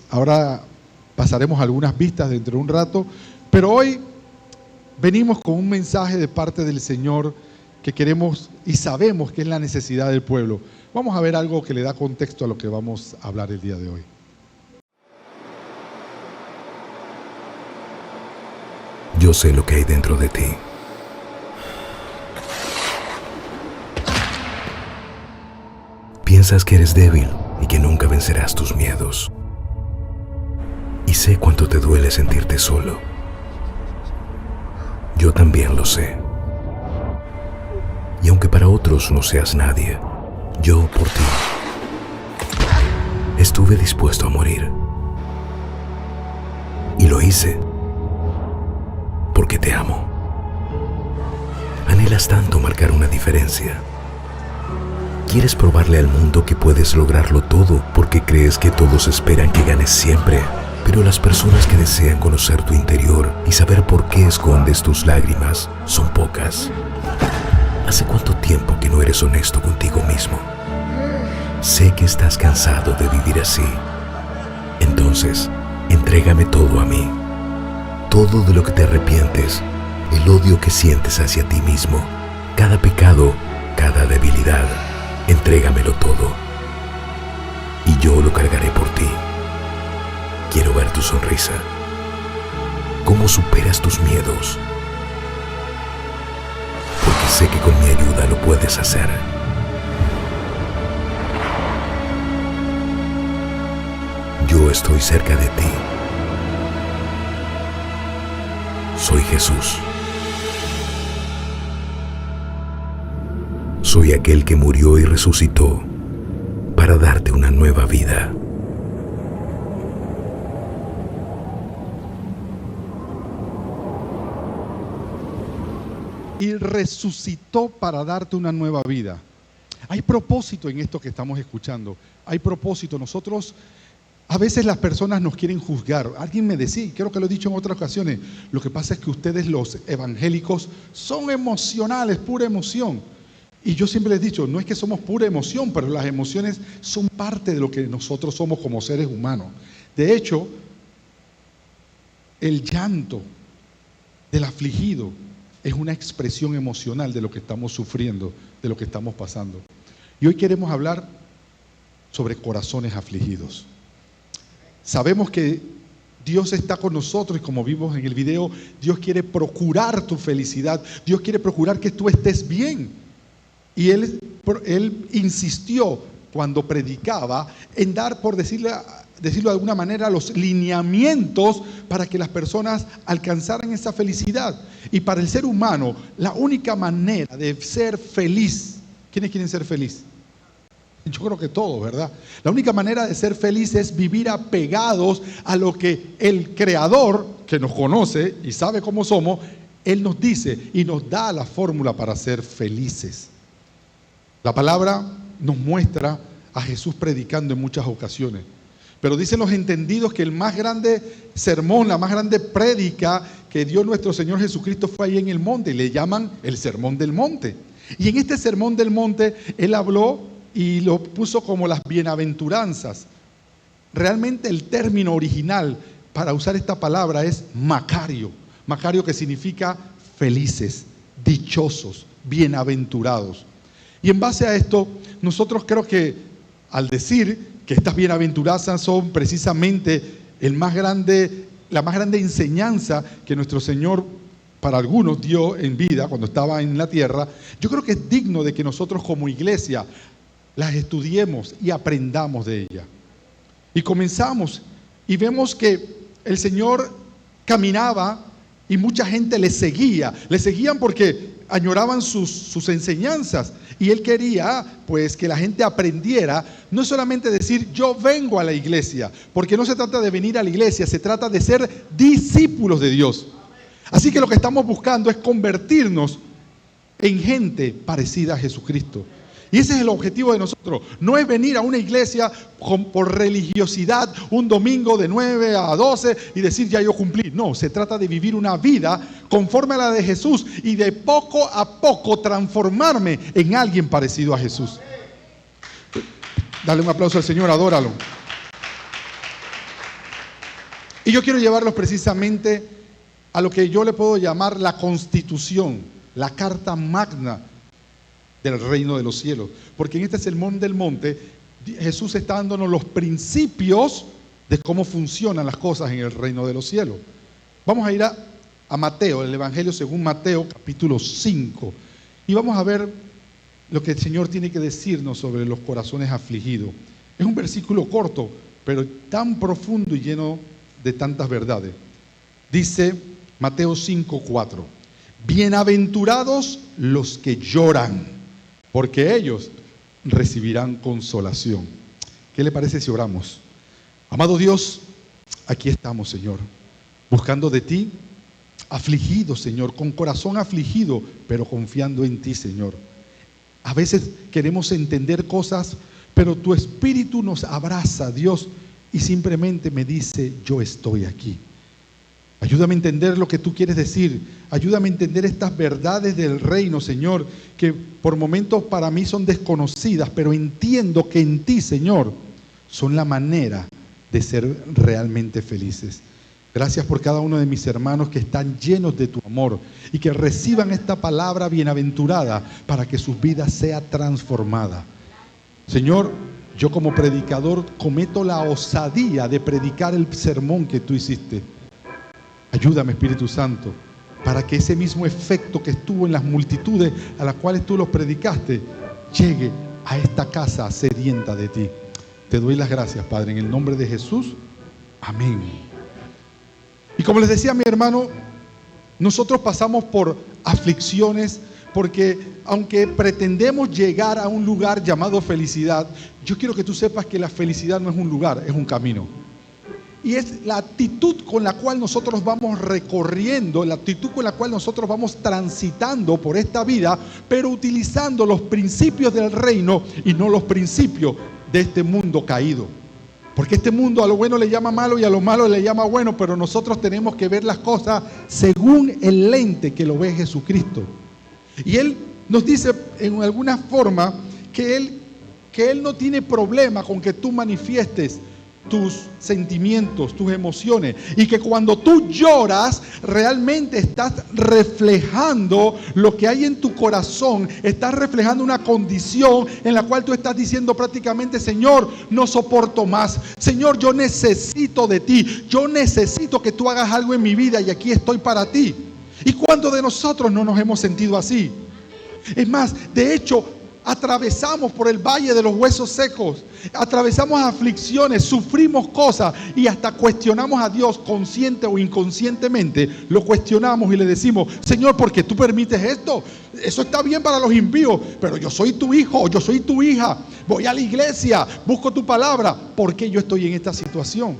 Ahora pasaremos algunas vistas dentro de un rato, pero hoy venimos con un mensaje de parte del Señor que queremos y sabemos que es la necesidad del pueblo. Vamos a ver algo que le da contexto a lo que vamos a hablar el día de hoy. Yo sé lo que hay dentro de ti. Piensas que eres débil y que nunca vencerás tus miedos. Y sé cuánto te duele sentirte solo. Yo también lo sé. Y aunque para otros no seas nadie, yo por ti estuve dispuesto a morir. Y lo hice porque te amo. Anhelas tanto marcar una diferencia. Quieres probarle al mundo que puedes lograrlo todo porque crees que todos esperan que ganes siempre. Pero las personas que desean conocer tu interior y saber por qué escondes tus lágrimas son pocas. ¿Hace cuánto tiempo que no eres honesto contigo mismo? Sé que estás cansado de vivir así. Entonces, entrégame todo a mí. Todo de lo que te arrepientes, el odio que sientes hacia ti mismo, cada pecado, cada debilidad, entrégamelo todo. Y yo lo cargaré por ti. Quiero ver tu sonrisa. ¿Cómo superas tus miedos? Porque sé que con mi ayuda lo puedes hacer. Yo estoy cerca de ti. Soy Jesús. Soy aquel que murió y resucitó para darte una nueva vida. Y resucitó para darte una nueva vida. Hay propósito en esto que estamos escuchando. Hay propósito. Nosotros, a veces las personas nos quieren juzgar. Alguien me decía, y creo que lo he dicho en otras ocasiones, lo que pasa es que ustedes los evangélicos son emocionales, pura emoción. Y yo siempre les he dicho, no es que somos pura emoción, pero las emociones son parte de lo que nosotros somos como seres humanos. De hecho, el llanto del afligido es una expresión emocional de lo que estamos sufriendo, de lo que estamos pasando. Y hoy queremos hablar sobre corazones afligidos. Sabemos que Dios está con nosotros y como vimos en el video, Dios quiere procurar tu felicidad, Dios quiere procurar que tú estés bien. Y Él insistió cuando predicaba en dar, por decirlo de alguna manera, los lineamientos para que las personas alcanzaran esa felicidad. Y para el ser humano, la única manera de ser feliz, ¿quiénes quieren ser feliz? Yo creo que todos, ¿verdad? La única manera de ser feliz es vivir apegados a lo que el Creador, que nos conoce y sabe cómo somos, Él nos dice y nos da la fórmula para ser felices. La palabra nos muestra a Jesús predicando en muchas ocasiones. Pero dicen los entendidos que el más grande sermón, la más grande prédica que dio nuestro Señor Jesucristo fue ahí en el monte, y le llaman el Sermón del Monte. Y en este Sermón del Monte, Él habló y lo puso como las bienaventuranzas. Realmente el término original para usar esta palabra es Macario. Macario, que significa felices, dichosos, bienaventurados. Y en base a esto, nosotros creo que al decir que estas bienaventuranzas son precisamente la más grande enseñanza que nuestro Señor para algunos dio en vida cuando estaba en la tierra, yo creo que es digno de que nosotros como iglesia las estudiemos y aprendamos de ella. Y comenzamos y vemos que el Señor caminaba y mucha gente le seguían porque añoraban sus enseñanzas, y Él quería pues que la gente aprendiera, no solamente decir yo vengo a la iglesia, porque no se trata de venir a la iglesia, se trata de ser discípulos de Dios. Así que lo que estamos buscando es convertirnos en gente parecida a Jesucristo. Y ese es el objetivo de nosotros. No es venir a una iglesia por religiosidad un domingo de 9 a 12 y decir ya yo cumplí. No, se trata de vivir una vida conforme a la de Jesús y de poco a poco transformarme en alguien parecido a Jesús. Dale un aplauso al Señor, adóralo. Y yo quiero llevarlos precisamente a lo que yo le puedo llamar la constitución, la carta magna del reino de los cielos. Porque en este sermón del monte, Jesús está dándonos los principios de cómo funcionan las cosas en el reino de los cielos. Vamos a ir a Mateo, el Evangelio según Mateo, capítulo 5. Y vamos a ver lo que el Señor tiene que decirnos sobre los corazones afligidos. Es un versículo corto, pero tan profundo y lleno de tantas verdades. Dice Mateo 5:4: bienaventurados los que lloran, porque ellos recibirán consolación. ¿Qué le parece si oramos? Amado Dios, aquí estamos, Señor, buscando de ti, afligidos, Señor, con corazón afligido, pero confiando en ti, Señor. A veces queremos entender cosas, pero tu Espíritu nos abraza, Dios, y simplemente me dice: yo estoy aquí. Ayúdame a entender lo que tú quieres decir. Ayúdame a entender estas verdades del reino, Señor, que por momentos para mí son desconocidas, pero entiendo que en ti, Señor, son la manera de ser realmente felices. Gracias por cada uno de mis hermanos que están llenos de tu amor y que reciban esta palabra bienaventurada para que su vida sea transformada. Señor, yo como predicador cometo la osadía de predicar el sermón que tú hiciste. Ayúdame, Espíritu Santo, para que ese mismo efecto que estuvo en las multitudes a las cuales tú los predicaste llegue a esta casa sedienta de ti. Te doy las gracias, Padre, en el nombre de Jesús. Amén. Y como les decía mi hermano, nosotros pasamos por aflicciones porque aunque pretendemos llegar a un lugar llamado felicidad, yo quiero que tú sepas que la felicidad no es un lugar, es un camino. Y es la actitud con la cual nosotros vamos recorriendo, la actitud con la cual nosotros vamos transitando por esta vida, pero utilizando los principios del reino y no los principios de este mundo caído. Porque este mundo a lo bueno le llama malo y a lo malo le llama bueno, pero nosotros tenemos que ver las cosas según el lente que lo ve Jesucristo. Y Él nos dice en alguna forma que Él no tiene problema con que tú manifiestes tus sentimientos, tus emociones, y que cuando tú lloras realmente estás reflejando lo que hay en tu corazón, estás reflejando una condición en la cual tú estás diciendo prácticamente: Señor, no soporto más, Señor, yo necesito de ti, yo necesito que tú hagas algo en mi vida y aquí estoy para ti. ¿Y cuántos de nosotros no nos hemos sentido así? Es más, de hecho, atravesamos por el valle de los huesos secos, atravesamos aflicciones, sufrimos cosas y hasta cuestionamos a Dios, consciente o inconscientemente, lo cuestionamos y le decimos: Señor, ¿por qué tú permites esto? Eso está bien para los impíos, pero yo soy tu hijo, yo soy tu hija, voy a la iglesia, busco tu palabra, ¿por qué yo estoy en esta situación?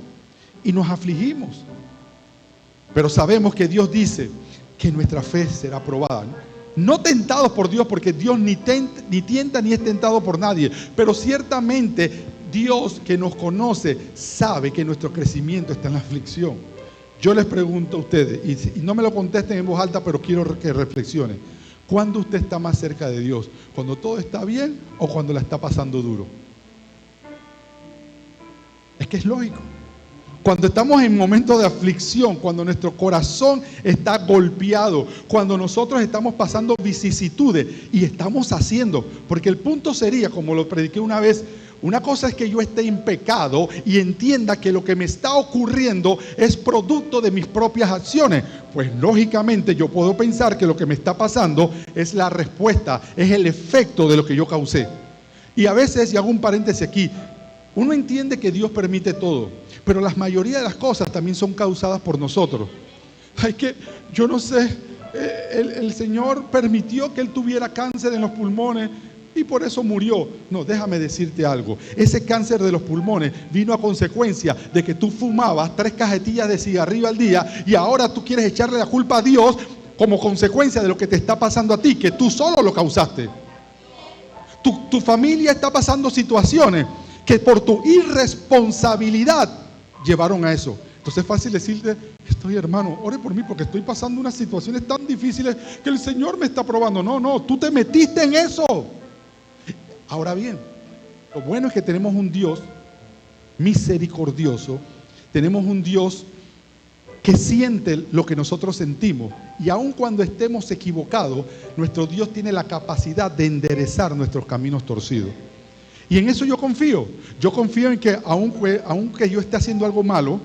Y nos afligimos. Pero sabemos que Dios dice que nuestra fe será probada, ¿no? No tentados por Dios, porque Dios ni tienta ni es tentado por nadie. Pero ciertamente Dios, que nos conoce, sabe que nuestro crecimiento está en la aflicción. Yo les pregunto a ustedes, y no me lo contesten en voz alta, pero quiero que reflexionen: ¿cuándo usted está más cerca de Dios? ¿Cuando todo está bien o cuando la está pasando duro? Es que es lógico. Cuando estamos en momentos de aflicción, cuando nuestro corazón está golpeado, cuando nosotros estamos pasando vicisitudes y estamos haciendo, porque el punto sería, como lo prediqué una vez, una cosa es que yo esté en pecado y entienda que lo que me está ocurriendo es producto de mis propias acciones. Pues lógicamente yo puedo pensar que lo que me está pasando es la respuesta, es el efecto de lo que yo causé. Y a veces, y hago un paréntesis aquí, uno entiende que Dios permite todo, pero la mayoría de las cosas también son causadas por nosotros. Yo no sé, el Señor permitió que él tuviera cáncer en los pulmones y por eso murió. No, déjame decirte algo. Ese cáncer de los pulmones vino a consecuencia de que tú fumabas 3 cajetillas de cigarrillo al día y ahora tú quieres echarle la culpa a Dios como consecuencia de lo que te está pasando a ti, que tú solo lo causaste. Tu familia está pasando situaciones que por tu irresponsabilidad llevaron a eso. Entonces es fácil decirte: estoy, hermano, ore por mí porque estoy pasando unas situaciones tan difíciles que el Señor me está probando. No, tú te metiste en eso. Ahora bien, lo bueno es que tenemos un Dios misericordioso, tenemos un Dios que siente lo que nosotros sentimos. Y aun cuando estemos equivocados, nuestro Dios tiene la capacidad de enderezar nuestros caminos torcidos. Y en eso yo confío. Yo confío en que aunque yo esté haciendo algo malo,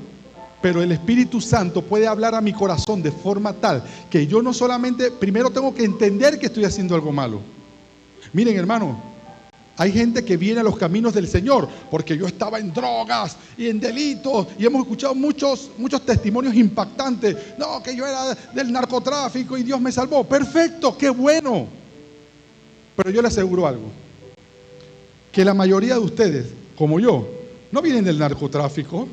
pero el Espíritu Santo puede hablar a mi corazón de forma tal que yo no solamente, primero tengo que entender que estoy haciendo algo malo. Miren, hermano, hay gente que viene a los caminos del Señor porque yo estaba en drogas y en delitos, y hemos escuchado muchos testimonios impactantes. No, que yo era del narcotráfico y Dios me salvó. Perfecto, qué bueno. Pero yo le aseguro algo, que la mayoría de ustedes, como yo, no vienen del narcotráfico,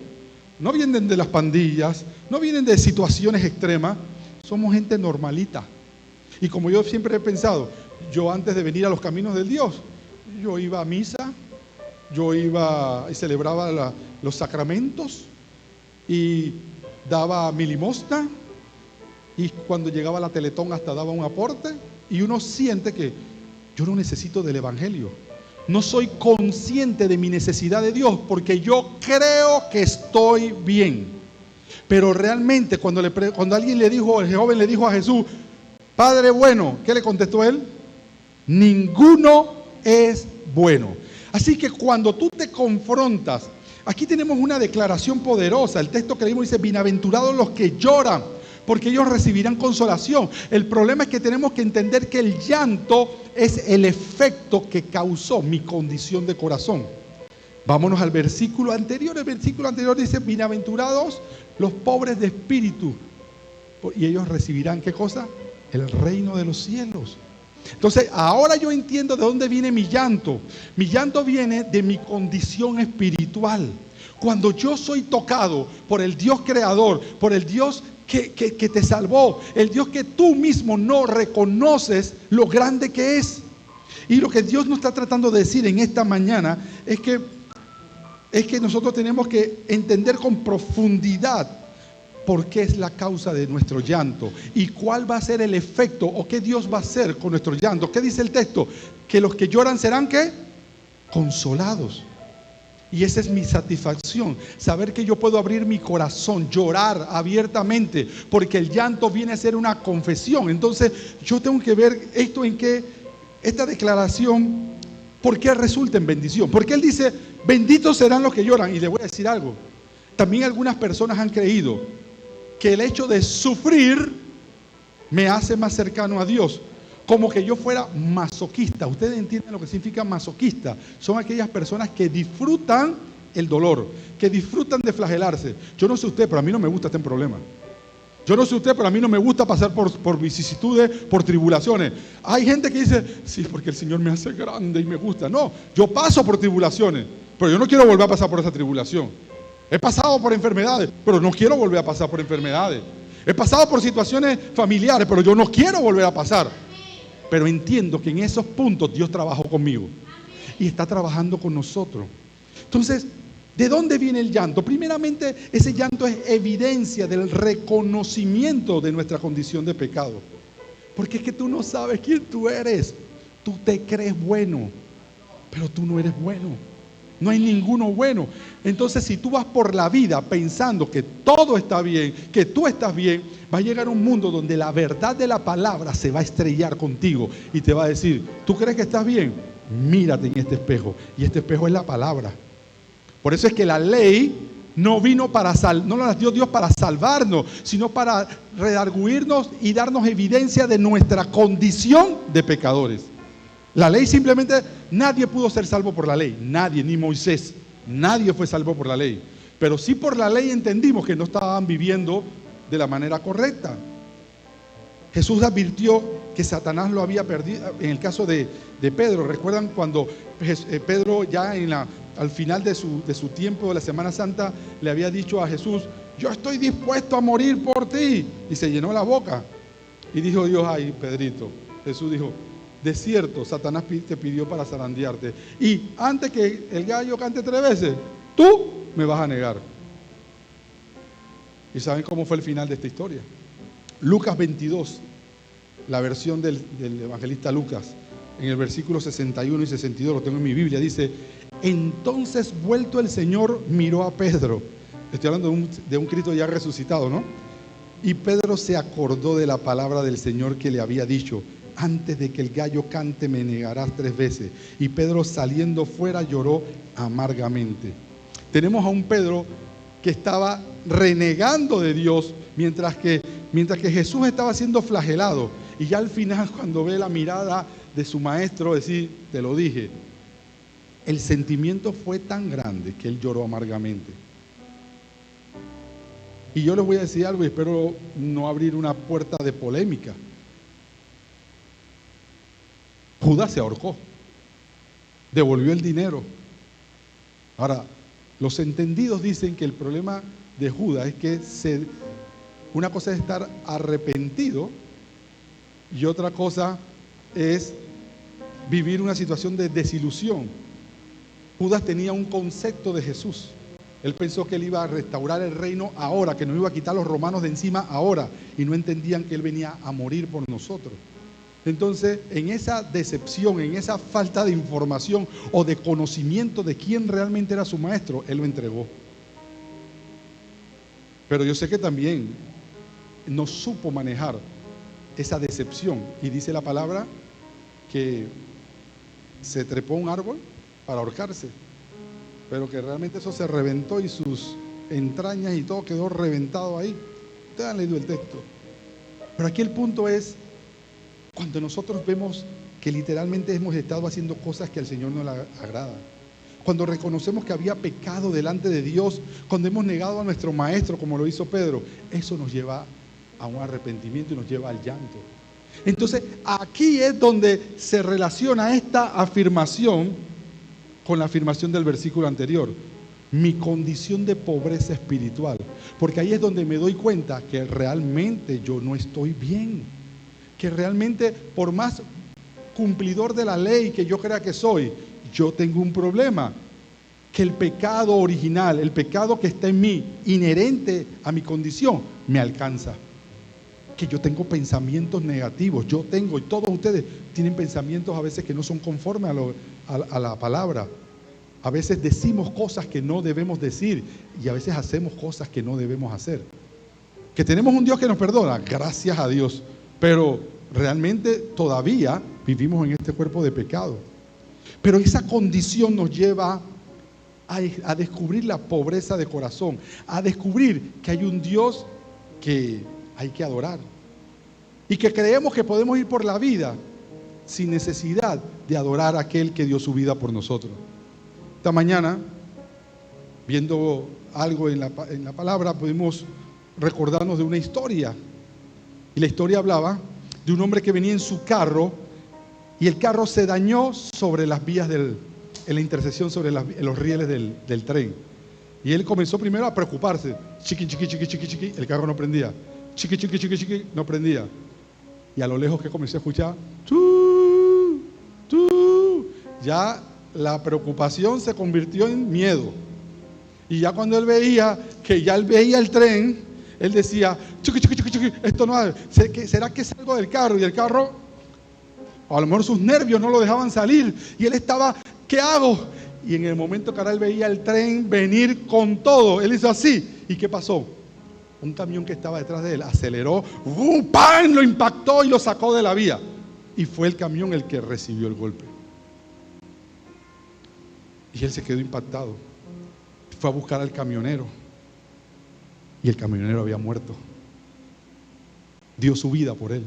no vienen de las pandillas, no vienen de situaciones extremas. Somos gente normalita. Y como yo siempre he pensado, yo antes de venir a los caminos del Dios, yo iba a misa, yo iba y celebraba los sacramentos y daba mi limosna, y cuando llegaba la Teletón hasta daba un aporte, y uno siente que yo no necesito del evangelio. No soy consciente de mi necesidad de Dios porque yo creo que estoy bien. Pero realmente cuando alguien le dijo, el joven le dijo a Jesús, Padre bueno, ¿qué le contestó él? Ninguno es bueno. Así que cuando tú te confrontas, aquí tenemos una declaración poderosa. El texto que leímos dice, bienaventurados los que lloran, porque ellos recibirán consolación. El problema es que tenemos que entender que el llanto es el efecto que causó mi condición de corazón. Vámonos al versículo anterior. El versículo anterior dice, bienaventurados los pobres de espíritu, y ellos recibirán, ¿qué cosa? El reino de los cielos. Entonces, ahora yo entiendo de dónde viene mi llanto. Mi llanto viene de mi condición espiritual. Cuando yo soy tocado por el Dios creador, por el Dios que te salvó, el Dios que tú mismo no reconoces lo grande que es. Y lo que Dios nos está tratando de decir en esta mañana es que nosotros tenemos que entender con profundidad por qué es la causa de nuestro llanto y cuál va a ser el efecto o qué Dios va a hacer con nuestro llanto. ¿Qué dice el texto? Que los que lloran serán, ¿qué? Consolados. Y esa es mi satisfacción, saber que yo puedo abrir mi corazón, llorar abiertamente, porque el llanto viene a ser una confesión. Entonces yo tengo que ver esto en que esta declaración, ¿por qué resulta en bendición? Porque Él dice, benditos serán los que lloran. Y le voy a decir algo, también algunas personas han creído que el hecho de sufrir me hace más cercano a Dios. Como que yo fuera masoquista. Ustedes entienden lo que significa masoquista. Son aquellas personas que disfrutan el dolor, que disfrutan de flagelarse. Yo no sé usted, pero a mí no me gusta estar en problemas. Yo no sé usted, pero a mí no me gusta pasar por vicisitudes, por tribulaciones. Hay gente que dice, sí, porque el Señor me hace grande y me gusta. No, yo paso por tribulaciones, pero yo no quiero volver a pasar por esa tribulación. He pasado por enfermedades, pero no quiero volver a pasar por enfermedades. He pasado por situaciones familiares, pero yo no quiero volver a pasar. Pero entiendo que en esos puntos Dios trabajó conmigo y está trabajando con nosotros. Entonces, ¿de dónde viene el llanto? Primeramente, ese llanto es evidencia del reconocimiento de nuestra condición de pecado. Porque es que tú no sabes quién tú eres. Tú te crees bueno, pero tú no eres bueno. No hay ninguno bueno. Entonces, si tú vas por la vida pensando que todo está bien, que tú estás bien, va a llegar un mundo donde la verdad de la palabra se va a estrellar contigo y te va a decir, ¿tú crees que estás bien? Mírate en este espejo. Y este espejo es la palabra. Por eso es que la ley no vino no la dio Dios para salvarnos, sino para redarguirnos y darnos evidencia de nuestra condición de pecadores. La ley simplemente, nadie pudo ser salvo por la ley, nadie, ni Moisés, nadie fue salvo por la ley. Pero sí por la ley entendimos que no estaban viviendo de la manera correcta. Jesús advirtió que Satanás lo había perdido. En el caso de Pedro, ¿recuerdan cuando Pedro ya al final de su tiempo de la Semana Santa le había dicho a Jesús, yo estoy dispuesto a morir por ti? Y se llenó la boca. Y dijo Dios, ay, Pedrito. Jesús dijo, de cierto, Satanás te pidió para zarandearte. Y antes que el gallo cante 3 veces, tú me vas a negar. ¿Y saben cómo fue el final de esta historia? Lucas 22, la versión del evangelista Lucas, en el versículo 61 y 62, lo tengo en mi Biblia, dice, entonces vuelto el Señor miró a Pedro. Estoy hablando de un Cristo ya resucitado, ¿no? Y Pedro se acordó de la palabra del Señor que le había dicho: antes de que el gallo cante me negarás 3 veces. Y Pedro, saliendo fuera, lloró amargamente. Tenemos a un Pedro que estaba renegando de Dios mientras que Jesús estaba siendo flagelado. Y ya al final, cuando ve la mirada de su maestro, decir: te lo dije, el sentimiento fue tan grande que él lloró amargamente. Y yo les voy a decir algo, y espero no abrir una puerta de polémica. Judas se ahorcó, devolvió el dinero. Ahora, los entendidos dicen que el problema de Judas es que una cosa es estar arrepentido y otra cosa es vivir una situación de desilusión. Judas tenía un concepto de Jesús. Él pensó que él iba a restaurar el reino ahora, que nos iba a quitar los romanos de encima ahora, y no entendían que él venía a morir por nosotros. Entonces, en esa decepción, en esa falta de información o de conocimiento de quién realmente era su maestro, él lo entregó. Pero yo sé que también no supo manejar esa decepción, y dice la palabra que se trepó a un árbol para ahorcarse, pero que realmente eso se reventó y sus entrañas y todo quedó reventado ahí. Ustedes han leído el texto. Pero aquí el punto es, cuando nosotros vemos que literalmente hemos estado haciendo cosas que al Señor no le agradan, cuando reconocemos que había pecado delante de Dios, cuando hemos negado a nuestro maestro como lo hizo Pedro, eso nos lleva a un arrepentimiento y nos lleva al llanto. Entonces aquí es donde se relaciona esta afirmación con la afirmación del versículo anterior: mi condición de pobreza espiritual. Porque ahí es donde me doy cuenta que realmente yo no estoy bien, que realmente, por más cumplidor de la ley que yo crea que soy, yo tengo un problema, que el pecado original, el pecado que está en mí, inherente a mi condición, me alcanza. Que yo tengo pensamientos negativos, y todos ustedes tienen pensamientos a veces que no son conformes a la palabra. A veces decimos cosas que no debemos decir, y a veces hacemos cosas que no debemos hacer. Que tenemos un Dios que nos perdona, gracias a Dios, pero realmente todavía vivimos en este cuerpo de pecado. Pero esa condición nos lleva a descubrir la pobreza de corazón, a descubrir que hay un Dios que hay que adorar, y que creemos que podemos ir por la vida sin necesidad de adorar a aquel que dio su vida por nosotros. Esta mañana, viendo algo en la palabra, pudimos recordarnos de una historia, y la historia hablaba de un hombre que venía en su carro, y el carro se dañó sobre las vías en la intersección, sobre los rieles del tren. Y él comenzó primero a preocuparse. Chiqui, el carro no prendía. Chiqui, no prendía. Y a lo lejos, que comencé a escuchar, ya la preocupación se convirtió en miedo. Y ya cuando él veía el tren, él decía: chiqui, esto no va. ¿Será que salgo del carro? Y el carro, a lo mejor sus nervios no lo dejaban salir, y él estaba: ¿qué hago? Y en el momento que ahora él veía el tren venir con todo, él hizo así. ¿Y qué pasó? Un camión que estaba detrás de él aceleró, ¡pam!, lo impactó y lo sacó de la vía. Y fue el camión el que recibió el golpe. Y él se quedó impactado. Fue a buscar al camionero. Y el camionero había muerto. Dio su vida por él.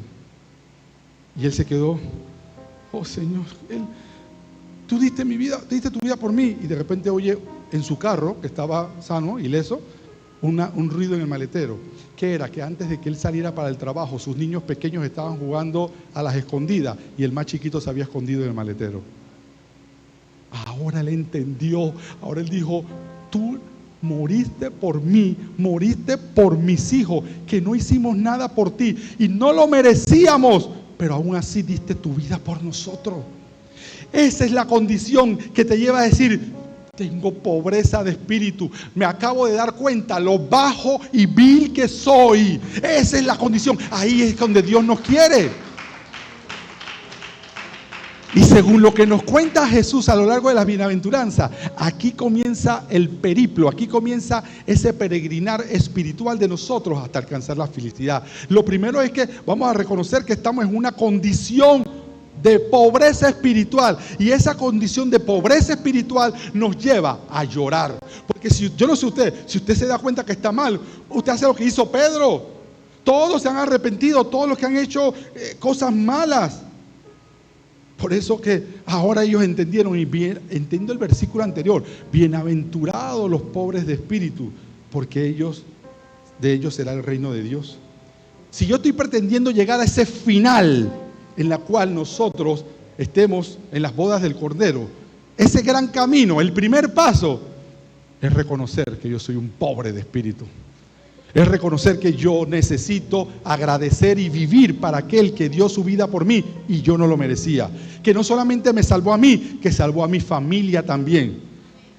Y él se quedó: oh Señor, tú diste tu vida por mí. Y de repente oye en su carro, que estaba sano, ileso, un ruido en el maletero. ¿Qué era? Que antes de que él saliera para el trabajo, sus niños pequeños estaban jugando a las escondidas, y el más chiquito se había escondido en el maletero. Ahora él entendió. Ahora él dijo: tú moriste por mí, moriste por mis hijos, que no hicimos nada por ti y no lo merecíamos, pero aún así diste tu vida por nosotros. Esa es la condición que te lleva a decir: tengo pobreza de espíritu, me acabo de dar cuenta lo bajo y vil que soy. Esa es la condición. Ahí es donde Dios nos quiere. Y según lo que nos cuenta Jesús a lo largo de las bienaventuranzas, aquí comienza el periplo, aquí comienza ese peregrinar espiritual de nosotros hasta alcanzar la felicidad. Lo primero es que vamos a reconocer que estamos en una condición de pobreza espiritual, y esa condición de pobreza espiritual nos lleva a llorar. Porque yo no sé usted, si usted se da cuenta que está mal, usted hace lo que hizo Pedro. Todos se han arrepentido, todos los que han hecho cosas malas. Por eso que ahora ellos entendieron, y bien, entiendo el versículo anterior: bienaventurados los pobres de espíritu, porque de ellos será el reino de Dios. Si yo estoy pretendiendo llegar a ese final en la cual nosotros estemos en las bodas del Cordero, ese gran camino, el primer paso es reconocer que yo soy un pobre de espíritu. Es reconocer que yo necesito agradecer y vivir para aquel que dio su vida por mí y yo no lo merecía. Que no solamente me salvó a mí, que salvó a mi familia también.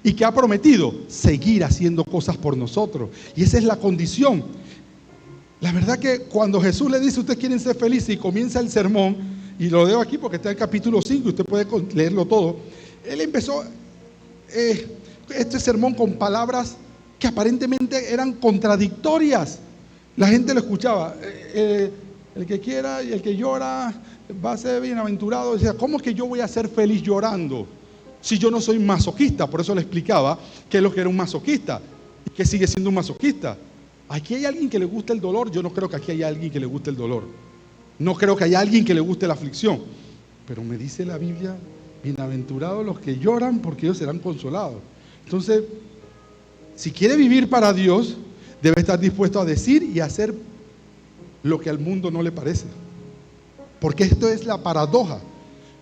Y que ha prometido seguir haciendo cosas por nosotros. Y esa es la condición. La verdad que cuando Jesús le dice: ustedes quieren ser felices, y comienza el sermón, y lo leo aquí porque está en el capítulo 5, usted puede leerlo todo. Él empezó este sermón con palabras que aparentemente eran contradictorias. La gente lo escuchaba: el que quiera y el que llora va a ser bienaventurado. Decía: ¿cómo es que yo voy a ser feliz llorando si yo no soy masoquista? Por eso le explicaba qué es lo que era un masoquista y qué sigue siendo un masoquista. Aquí hay alguien que le gusta el dolor. Yo no creo que aquí haya alguien que le guste el dolor. No creo que haya alguien que le guste la aflicción. Pero me dice la Biblia: bienaventurados los que lloran, porque ellos serán consolados. Entonces, si quiere vivir para Dios, debe estar dispuesto a decir y hacer lo que al mundo no le parece. Porque esto es la paradoja.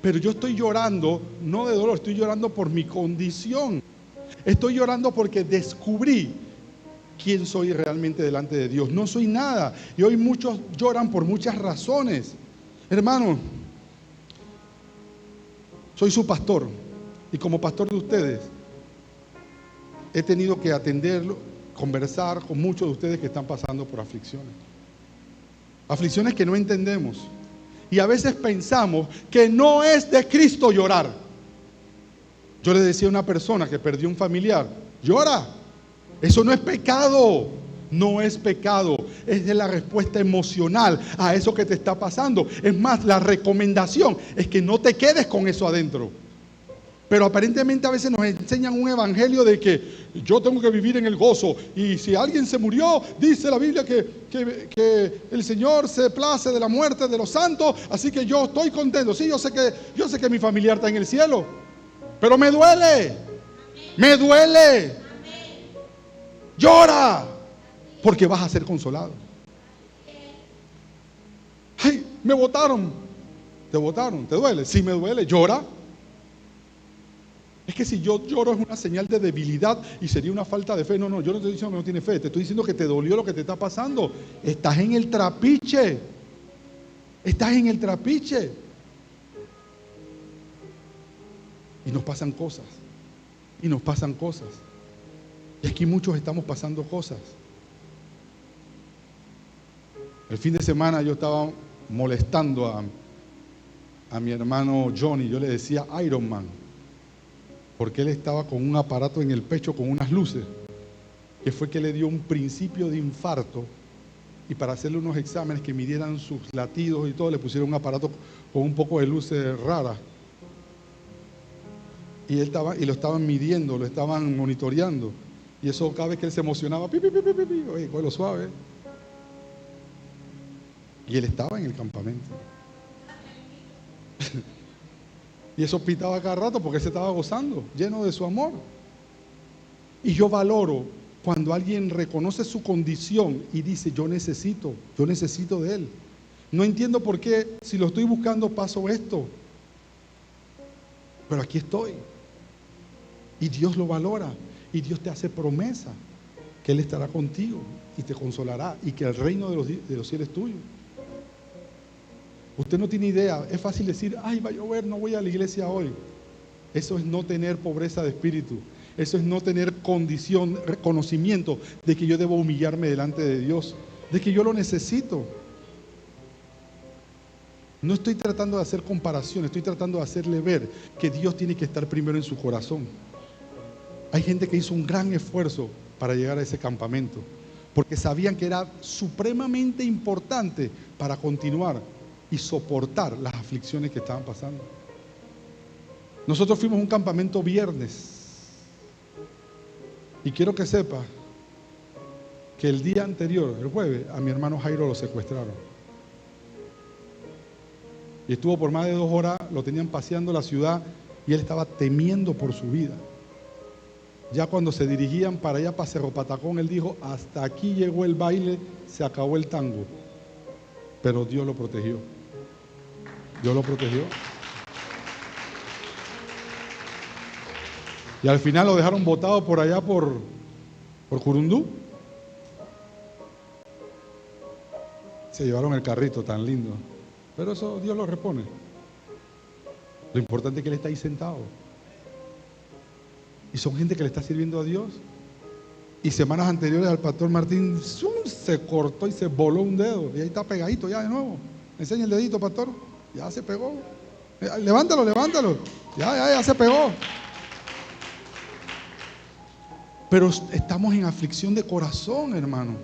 Pero yo estoy llorando, no de dolor, estoy llorando por mi condición. Estoy llorando porque descubrí quién soy realmente delante de Dios. No soy nada. Y hoy muchos lloran por muchas razones. Hermano, soy su pastor. Y como pastor de ustedes, he tenido que atenderlo, conversar con muchos de ustedes que están pasando por aflicciones. Aflicciones que no entendemos. Y a veces pensamos que no es de Cristo llorar. Yo le decía a una persona que perdió un familiar: llora. Eso no es pecado. No es pecado. Es de la respuesta emocional a eso que te está pasando. Es más, la recomendación es que no te quedes con eso adentro. Pero aparentemente a veces nos enseñan un evangelio de que yo tengo que vivir en el gozo. Y si alguien se murió, dice la Biblia que el Señor se place de la muerte de los santos. Así que yo estoy contento. Sí, yo sé que mi familiar está en el cielo. Pero me duele. Me duele. Llora. Porque vas a ser consolado. Ay, me botaron. Te botaron. ¿Te duele? Sí, me duele. Llora. Es que si yo lloro es una señal de debilidad y sería una falta de fe. No, yo no te estoy diciendo que no tienes fe. Te estoy diciendo que te dolió lo que te está pasando. Estás en el trapiche. Estás en el trapiche. Y nos pasan cosas. Y nos pasan cosas. Y aquí muchos estamos pasando cosas. El fin de semana yo estaba molestando a mi hermano Johnny. Yo le decía Iron Man, porque él estaba con un aparato en el pecho con unas luces, que fue que le dio un principio de infarto, y para hacerle unos exámenes que midieran sus latidos y todo, le pusieron un aparato con un poco de luces raras. Y lo estaban midiendo, lo estaban monitoreando. Y eso, cada vez que él se emocionaba, oye, cógelo suave. Y él estaba en el campamento. Y eso pitaba cada rato porque él se estaba gozando, lleno de su amor. Y yo valoro cuando alguien reconoce su condición y dice: yo necesito de él. No entiendo por qué, si lo estoy buscando, paso esto. Pero aquí estoy. Y Dios lo valora. Y Dios te hace promesa que Él estará contigo y te consolará, y que el reino de los cielos es tuyo. Usted no tiene idea. Es fácil decir: ay, va a llover, no voy a la iglesia hoy. Eso es no tener pobreza de espíritu. Eso es no tener conocimiento de que yo debo humillarme delante de Dios, de que yo lo necesito. No estoy tratando de hacer comparación, estoy tratando de hacerle ver que Dios tiene que estar primero en su corazón. Hay gente que hizo un gran esfuerzo para llegar a ese campamento, porque sabían que era supremamente importante para continuar y soportar las aflicciones que estaban pasando. Nosotros fuimos a un campamento viernes, y quiero que sepa que el día anterior, el jueves, a mi hermano Jairo lo secuestraron. Y estuvo por más de 2 horas, lo tenían paseando la ciudad y él estaba temiendo por su vida. Ya cuando se dirigían para allá, para Cerro Patacón, él dijo: hasta aquí llegó el baile, se acabó el tango. Pero Dios lo protegió. Dios lo protegió. Y al final lo dejaron botado por allá por Curundú. Se llevaron el carrito tan lindo. Pero eso Dios lo repone. Lo importante es que Él está ahí sentado. Y son gente que le está sirviendo a Dios. Y semanas anteriores al pastor Martín se cortó y se voló un dedo. Y ahí está pegadito ya de nuevo. Enseña el dedito, pastor. Ya se pegó. Levántalo, levántalo. Ya se pegó. Pero estamos en aflicción de corazón, hermano.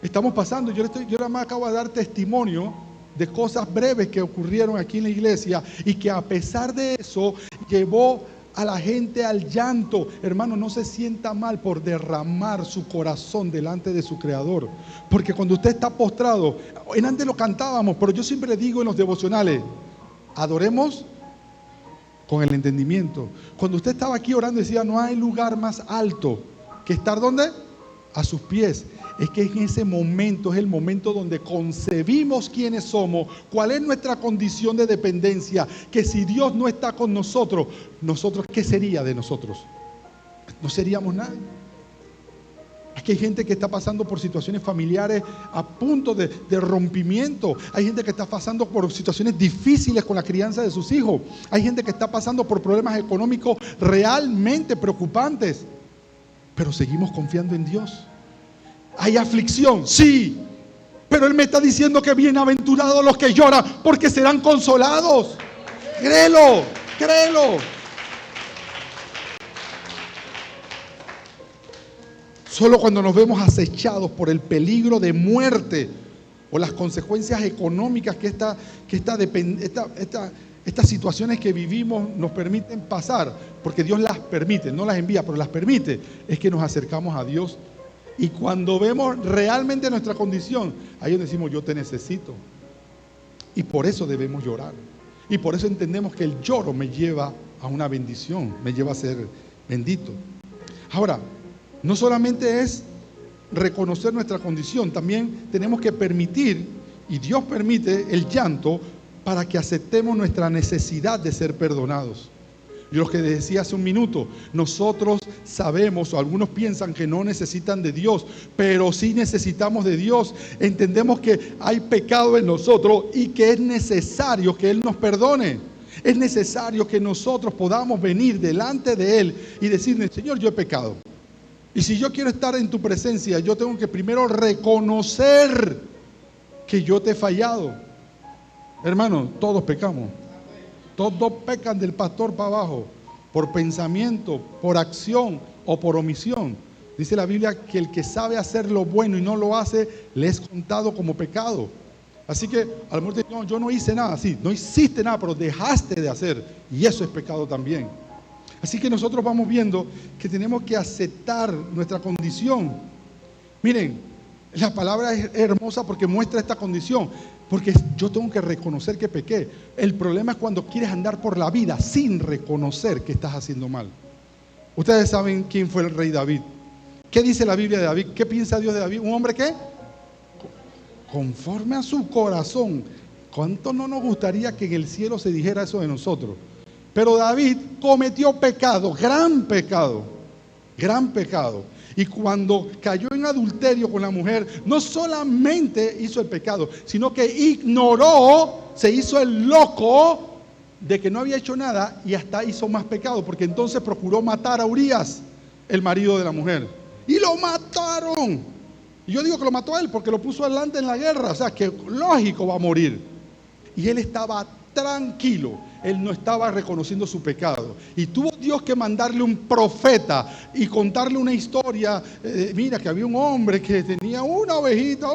Estamos pasando, yo nada más acabo de dar testimonio de cosas breves que ocurrieron aquí en la iglesia y que a pesar de eso llevó a la gente al llanto. Hermano, no se sienta mal por derramar su corazón delante de su Creador, porque cuando usted está postrado, en antes lo cantábamos, pero yo siempre le digo en los devocionales: adoremos con el entendimiento. Cuando usted estaba aquí orando decía: no hay lugar más alto que estar ¿dónde? A sus pies. Es que en ese momento es el momento donde concebimos quiénes somos, cuál es nuestra condición de dependencia, que si Dios no está con nosotros, ¿qué sería de nosotros? No seríamos nadie. Es que hay gente que está pasando por situaciones familiares a punto de rompimiento. Hay gente que está pasando por situaciones difíciles con la crianza de sus hijos. Hay gente que está pasando por problemas económicos realmente preocupantes. Pero seguimos confiando en Dios. Hay aflicción, sí, pero Él me está diciendo que bienaventurados los que lloran, porque serán consolados. Créelo, créelo. Solo cuando nos vemos acechados por el peligro de muerte o las consecuencias económicas que estas situaciones que vivimos nos permiten pasar, porque Dios las permite, no las envía, pero las permite, es que nos acercamos a Dios. Y cuando vemos realmente nuestra condición, ahí decimos: yo te necesito. Y por eso debemos llorar. Y por eso entendemos que el lloro me lleva a una bendición, me lleva a ser bendito. Ahora, no solamente es reconocer nuestra condición, también tenemos que permitir, y Dios permite el llanto, para que aceptemos nuestra necesidad de ser perdonados. Y lo que decía hace un minuto, nosotros sabemos, o algunos piensan que no necesitan de Dios, pero sí necesitamos de Dios. Entendemos que hay pecado en nosotros y que es necesario que Él nos perdone. Es necesario que nosotros podamos venir delante de Él y decirle: Señor, yo he pecado. Y si yo quiero estar en tu presencia, yo tengo que primero reconocer que yo te he fallado. Hermano, todos pecamos. Todos pecan del pastor para abajo, por pensamiento, por acción o por omisión. Dice la Biblia que el que sabe hacer lo bueno y no lo hace, le es contado como pecado. Así que a lo mejor te digo: no, yo no hice nada. Sí, no hiciste nada, pero dejaste de hacer, y eso es pecado también. Así que nosotros vamos viendo que tenemos que aceptar nuestra condición. Miren, la palabra es hermosa porque muestra esta condición. Porque yo tengo que reconocer que pequé. El problema es cuando quieres andar por la vida sin reconocer que estás haciendo mal. Ustedes saben quién fue el rey David. ¿Qué dice la Biblia de David? ¿Qué piensa Dios de David? ¿Un hombre qué? Conforme a su corazón. ¿Cuánto no nos gustaría que en el cielo se dijera eso de nosotros? Pero David cometió pecado, gran pecado, gran pecado. Y cuando cayó en adulterio con la mujer, no solamente hizo el pecado, sino que ignoró, se hizo el loco de que no había hecho nada, y hasta hizo más pecado, porque entonces procuró matar a Urías, el marido de la mujer. Y lo mataron. Y yo digo que lo mató a él porque lo puso adelante en la guerra, o sea que lógico va a morir. y él estaba tranquilo. Él no estaba reconociendo su pecado. Y tuvo Dios que mandarle un profeta y contarle una historia. Mira, que había un hombre que tenía una ovejita,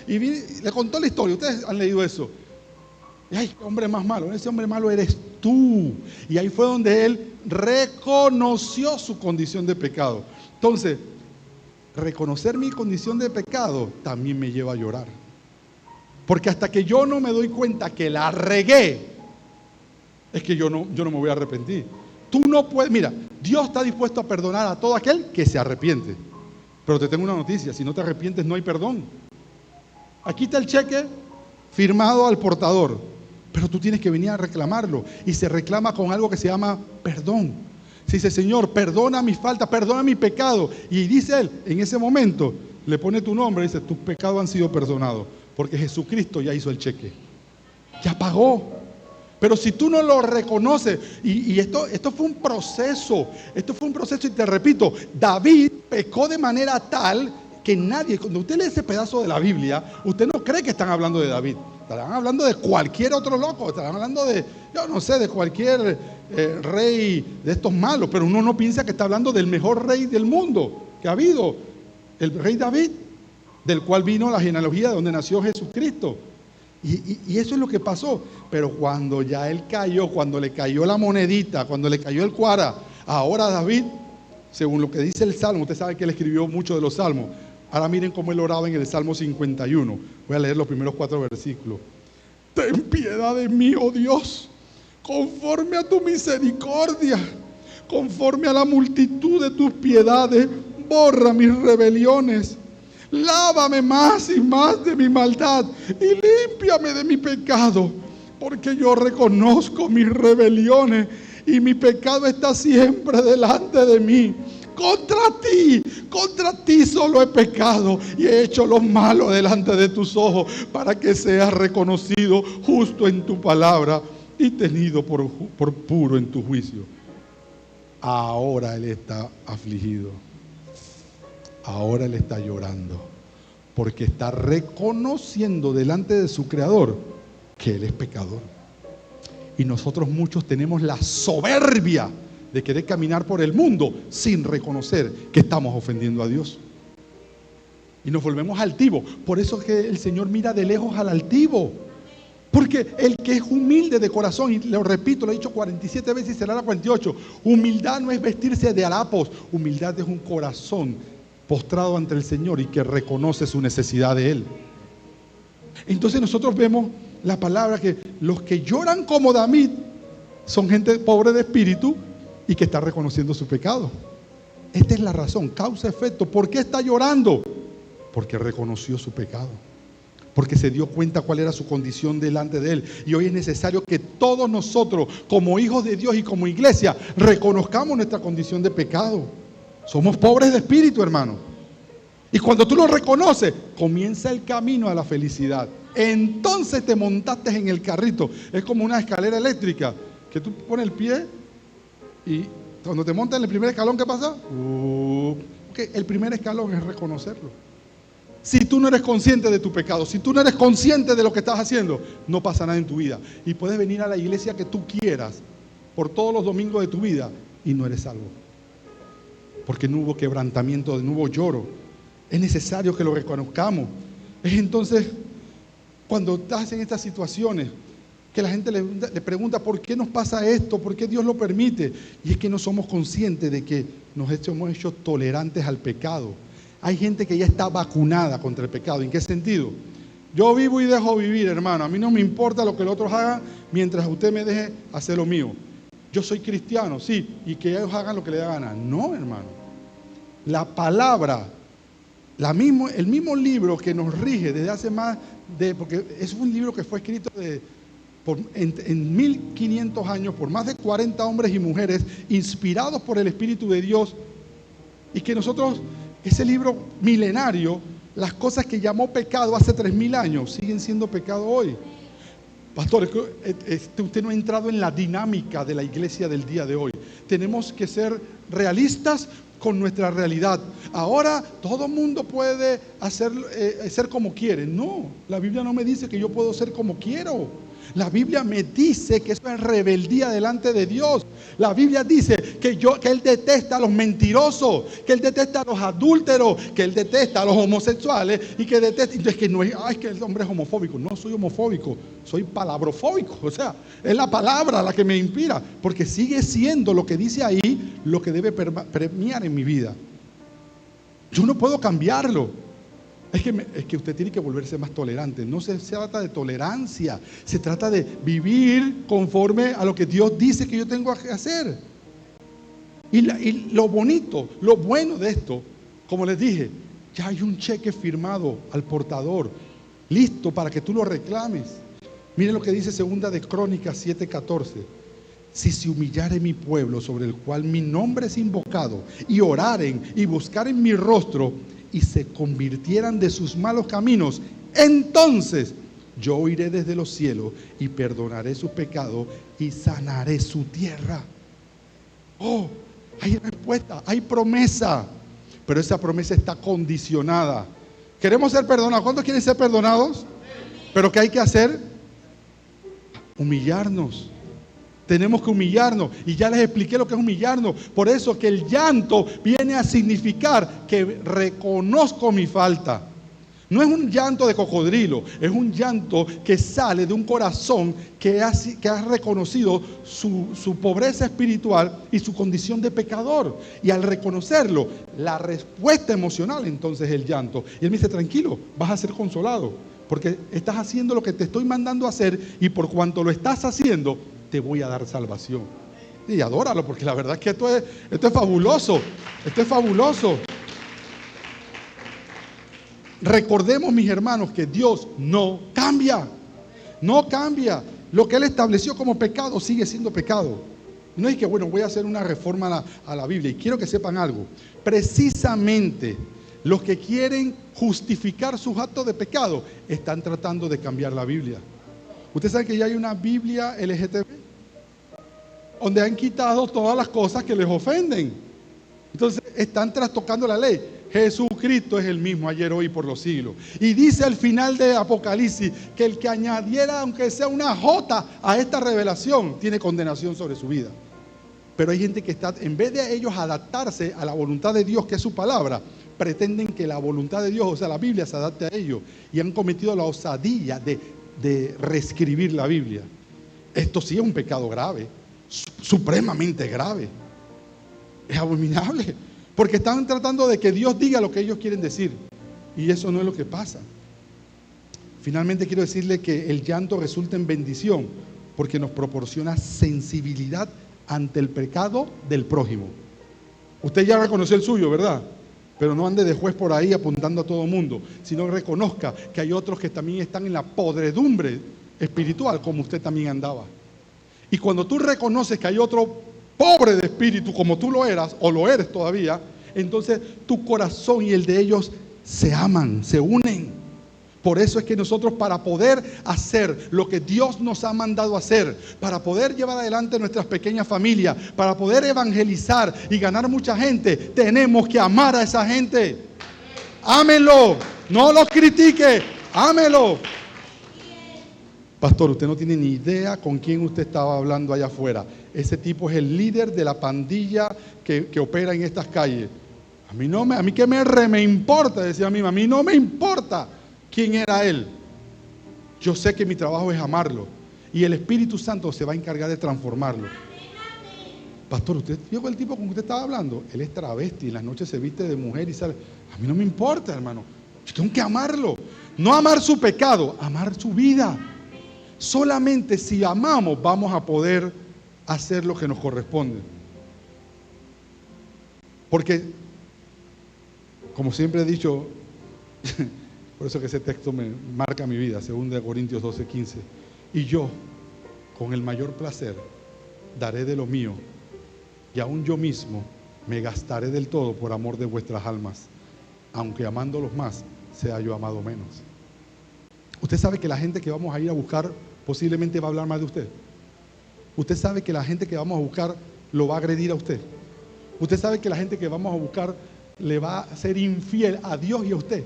y le contó la historia. Ustedes han leído eso. Y ay, qué hombre más malo. Ese hombre malo eres tú. Y ahí fue donde él reconoció su condición de pecado. Entonces, reconocer mi condición de pecado también me lleva a llorar. Porque hasta que yo no me doy cuenta que la regué, es que yo no me voy a arrepentir. Tú no puedes, mira, Dios está dispuesto a perdonar a todo aquel que se arrepiente. Pero te tengo una noticia, si no te arrepientes no hay perdón. Aquí está el cheque firmado al portador, pero tú tienes que venir a reclamarlo. Y se reclama con algo que se llama perdón. Se dice, Señor, perdona mis faltas, perdona mi pecado. Y dice él, en ese momento, le pone tu nombre y dice, tus pecados han sido perdonados. Porque Jesucristo ya hizo el cheque. Ya pagó. Pero si tú no lo reconoces, y esto fue un proceso, y te repito, David pecó de manera tal que nadie, cuando usted lee ese pedazo de la Biblia, usted no cree que están hablando de David, estarán hablando de cualquier otro loco, estarán hablando de, yo no sé, de cualquier rey de estos malos, pero uno no piensa que está hablando del mejor rey del mundo que ha habido, el rey David, del cual vino la genealogía de donde nació Jesucristo. Y eso es lo que pasó. Pero cuando ya él cayó, cuando le cayó la monedita, cuando le cayó el cuara, ahora David, según lo que dice el Salmo, usted sabe que él escribió mucho de los Salmos. Ahora miren cómo él oraba en el Salmo 51. Voy a leer los primeros 4 versículos. Ten piedad de mí, oh Dios, conforme a tu misericordia, conforme a la multitud de tus piedades, borra mis rebeliones. Lávame más y más de mi maldad y límpiame de mi pecado, porque yo reconozco mis rebeliones y mi pecado está siempre delante de mí. Contra ti solo he pecado y he hecho lo malo delante de tus ojos, para que seas reconocido justo en tu palabra y tenido por puro en tu juicio. Ahora él está afligido. Ahora él está llorando, porque está reconociendo delante de su Creador que él es pecador. Y nosotros muchos tenemos la soberbia de querer caminar por el mundo sin reconocer que estamos ofendiendo a Dios. Y nos volvemos altivos. Por eso es que el Señor mira de lejos al altivo. Porque el que es humilde de corazón, y lo repito, lo he dicho 47 veces y será la 48, humildad no es vestirse de harapos, humildad es un corazón postrado ante el Señor y que reconoce su necesidad de Él. Entonces nosotros vemos la palabra que los que lloran como David son gente pobre de espíritu y que está reconociendo su pecado. Esta es la razón, causa-efecto. ¿Por qué está llorando? Porque reconoció su pecado, porque se dio cuenta cuál era su condición delante de Él. Y hoy es necesario que todos nosotros, como hijos de Dios y como iglesia, reconozcamos nuestra condición de pecado. Somos pobres de espíritu, hermano. Y cuando tú lo reconoces, comienza el camino a la felicidad. Entonces te montaste en el carrito. Es como una escalera eléctrica, que tú pones el pie y cuando te montas en el primer escalón, ¿qué pasa? El primer escalón es reconocerlo. Si tú no eres consciente de tu pecado, si tú no eres consciente de lo que estás haciendo, no pasa nada en tu vida. Y puedes venir a la iglesia que tú quieras por todos los domingos de tu vida y no eres salvo. Porque no hubo quebrantamiento, no hubo lloro. Es necesario que lo reconozcamos. Es entonces cuando estás en estas situaciones que la gente le pregunta ¿por qué nos pasa esto? ¿Por qué Dios lo permite? Y es que no somos conscientes de que nos hemos hecho tolerantes al pecado. Hay gente que ya está vacunada contra el pecado. ¿En qué sentido? Yo vivo y dejo vivir, hermano. A mí no me importa lo que los otros hagan mientras usted me deje hacer lo mío. Yo soy cristiano, sí, y que ellos hagan lo que les da gana. No, hermano. La palabra, el mismo libro que nos rige desde hace más de, porque es un libro que fue escrito en 1500 años por más de 40 hombres y mujeres inspirados por el Espíritu de Dios, y que nosotros, ese libro milenario, las cosas que llamó pecado hace 3000 años siguen siendo pecado hoy. Pastor, usted no ha entrado en la dinámica de la iglesia del día de hoy. Tenemos que ser realistas con nuestra realidad. Ahora todo el mundo puede ser como quiere. No, la Biblia no me dice que yo puedo ser como quiero. La Biblia me dice que eso es rebeldía delante de Dios. La Biblia dice que Él detesta a los mentirosos, que Él detesta a los adúlteros, que Él detesta a los homosexuales y que detesta. Entonces, que no es, ay, que el hombre es homofóbico. No soy homofóbico, soy palabrofóbico. O sea, es la palabra la que me inspira, porque sigue siendo lo que dice ahí lo que debe premiar en mi vida. Yo no puedo cambiarlo. Es que usted tiene que volverse más tolerante. No se trata de tolerancia, se trata de vivir conforme a lo que Dios dice que yo tengo que hacer. Y lo bonito, lo bueno de esto, como les dije, ya hay un cheque firmado al portador, listo para que tú lo reclames. Miren lo que dice segunda de Crónicas 7:14. Si se humillare mi pueblo sobre el cual mi nombre es invocado, y oraren y buscaren mi rostro, y se convirtieran de sus malos caminos, entonces yo oiré desde los cielos y perdonaré sus pecados y sanaré su tierra. Oh, hay respuesta, hay promesa, pero esa promesa está condicionada. ¿Queremos ser perdonados? ¿Cuántos quieren ser perdonados? ¿Pero qué hay que hacer? Humillarnos. Tenemos que humillarnos, y ya les expliqué lo que es humillarnos. Por eso que el llanto viene a significar que reconozco mi falta. No es un llanto de cocodrilo, es un llanto que sale de un corazón que ha reconocido su pobreza espiritual y su condición de pecador. Y al reconocerlo, la respuesta emocional entonces es el llanto. Y él me dice, tranquilo, vas a ser consolado, porque estás haciendo lo que te estoy mandando a hacer, y por cuanto lo estás haciendo, te voy a dar salvación. Y adóralo, porque la verdad es que esto es fabuloso. Esto es fabuloso. Recordemos, mis hermanos, que Dios no cambia. No cambia. Lo que Él estableció como pecado sigue siendo pecado. No es que, bueno, voy a hacer una reforma a la Biblia. Y quiero que sepan algo. Precisamente los que quieren justificar sus actos de pecado están tratando de cambiar la Biblia. Usted sabe que ya hay una Biblia LGTB, donde han quitado todas las cosas que les ofenden. Entonces están trastocando la ley. Jesucristo es el mismo ayer, hoy y por los siglos. Y dice al final de Apocalipsis que el que añadiera, aunque sea una jota, a esta revelación, tiene condenación sobre su vida. Pero hay gente que está, en vez de ellos adaptarse a la voluntad de Dios, que es su palabra, pretenden que la voluntad de Dios, o sea, la Biblia, se adapte a ellos. Y han cometido la osadía de reescribir la Biblia. Esto sí es un pecado grave, supremamente grave. Es abominable, porque están tratando de que Dios diga lo que ellos quieren decir, y eso no es lo que pasa. Finalmente quiero decirle que el llanto resulta en bendición, porque nos proporciona sensibilidad ante el pecado del prójimo. Usted ya reconoció el suyo, ¿verdad? Pero no ande de juez por ahí apuntando a todo el mundo, sino reconozca que hay otros que también están en la podredumbre espiritual, como usted también andaba. Y cuando tú reconoces que hay otro pobre de espíritu, como tú lo eras, o lo eres todavía, entonces tu corazón y el de ellos se aman, se unen. Por eso es que nosotros, para poder hacer lo que Dios nos ha mandado hacer, para poder llevar adelante nuestras pequeñas familias, para poder evangelizar y ganar mucha gente, tenemos que amar a esa gente. Ámenlo, no los critique, ámenlo. Pastor, usted no tiene ni idea con quién usted estaba hablando allá afuera. Ese tipo es el líder de la pandilla que opera en estas calles. A mí que me importa, decía mi mamá, a mí no me importa quién era él. Yo sé que mi trabajo es amarlo, y el Espíritu Santo se va a encargar de transformarlo. Pastor, ¿usted vio el tipo con que usted estaba hablando? Él es travesti, en las noches se viste de mujer y sale. A mí no me importa, hermano. Yo tengo que amarlo. No amar su pecado, amar su vida. Solamente si amamos vamos a poder hacer lo que nos corresponde. Porque, como siempre he dicho, por eso que ese texto me marca mi vida, 2 Corintios 12:15. Y yo, con el mayor placer, daré de lo mío, y aún yo mismo me gastaré del todo por amor de vuestras almas, aunque amándolos más, sea yo amado menos. Usted sabe que la gente que vamos a ir a buscar posiblemente va a hablar mal de usted. Usted sabe que la gente que vamos a buscar lo va a agredir a usted. Usted sabe que la gente que vamos a buscar le va a ser infiel a Dios y a usted.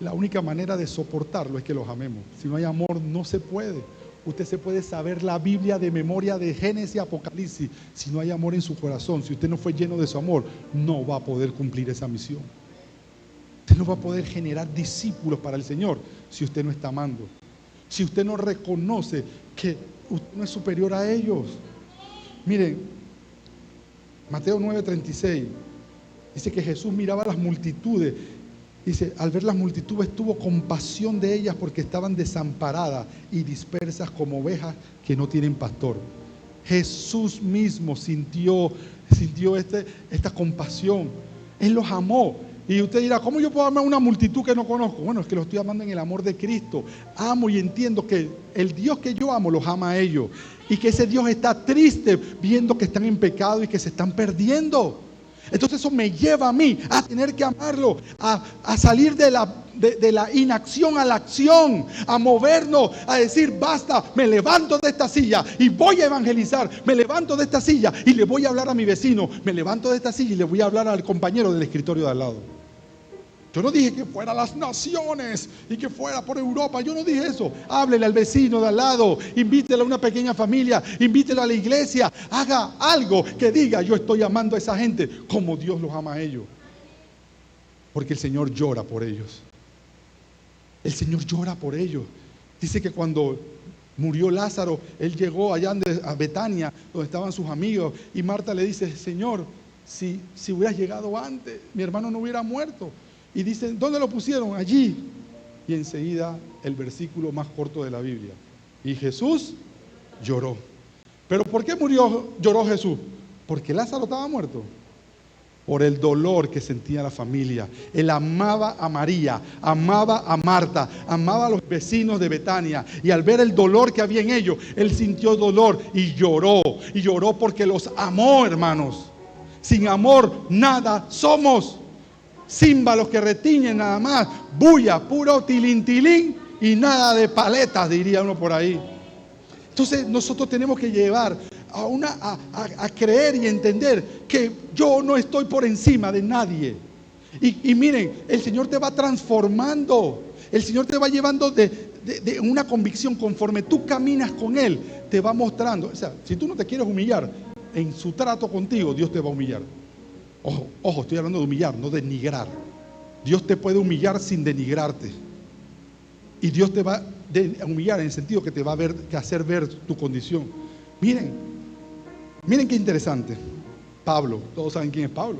La única manera de soportarlo es que los amemos. Si no hay amor, no se puede. Usted se puede saber la Biblia de memoria de Génesis y Apocalipsis. Si no hay amor en su corazón, si usted no fue lleno de su amor, no va a poder cumplir esa misión. Usted no va a poder generar discípulos para el Señor si usted no está amando. Si usted no reconoce que usted no es superior a ellos. Miren, Mateo 9:36 dice que Jesús miraba a las multitudes. Dice, al ver las multitudes tuvo compasión de ellas porque estaban desamparadas y dispersas como ovejas que no tienen pastor. Jesús mismo sintió esta compasión. Él los amó. Y usted dirá, ¿cómo yo puedo amar a una multitud que no conozco? Bueno, es que los estoy amando en el amor de Cristo. Amo y entiendo que el Dios que yo amo los ama a ellos. Y que ese Dios está triste viendo que están en pecado y que se están perdiendo. Entonces eso me lleva a mí a tener que amarlo, a salir de la inacción a la acción, a movernos, a decir basta, me levanto de esta silla y voy a evangelizar, me levanto de esta silla y le voy a hablar a mi vecino, me levanto de esta silla y le voy a hablar al compañero del escritorio de al lado. Yo no dije que fuera a las naciones y que fuera por Europa, yo no dije eso. Háblele al vecino de al lado, invítele a una pequeña familia, invítelo a la iglesia, haga algo que diga yo estoy amando a esa gente como Dios los ama a ellos. Porque el Señor llora por ellos. El Señor llora por ellos. Dice que cuando murió Lázaro, él llegó allá a Betania, donde estaban sus amigos, y Marta le dice, Señor, si hubieras llegado antes, mi hermano no hubiera muerto. Y dicen, ¿dónde lo pusieron? Allí. Y enseguida el versículo más corto de la Biblia. Y Jesús lloró. ¿Pero por qué lloró Jesús? Porque Lázaro estaba muerto. Por el dolor que sentía la familia. Él amaba a María, amaba a Marta, amaba a los vecinos de Betania. Y al ver el dolor que había en ellos, él sintió dolor y lloró. Y lloró porque los amó, hermanos. Sin amor nada somos. Címbalos que retiñen nada más, bulla, puro tilintilín y nada de paletas, diría uno por ahí. Entonces nosotros tenemos que llevar a creer y entender que yo no estoy por encima de nadie. Y miren, el Señor te va transformando, el Señor te va llevando de una convicción conforme tú caminas con Él, te va mostrando. O sea, si tú no te quieres humillar, en su trato contigo, Dios te va a humillar. Ojo, estoy hablando de humillar, no denigrar. Dios te puede humillar sin denigrarte. Y Dios te va a humillar en el sentido que te va a hacer ver tu condición. Miren qué interesante. Pablo, todos saben quién es Pablo.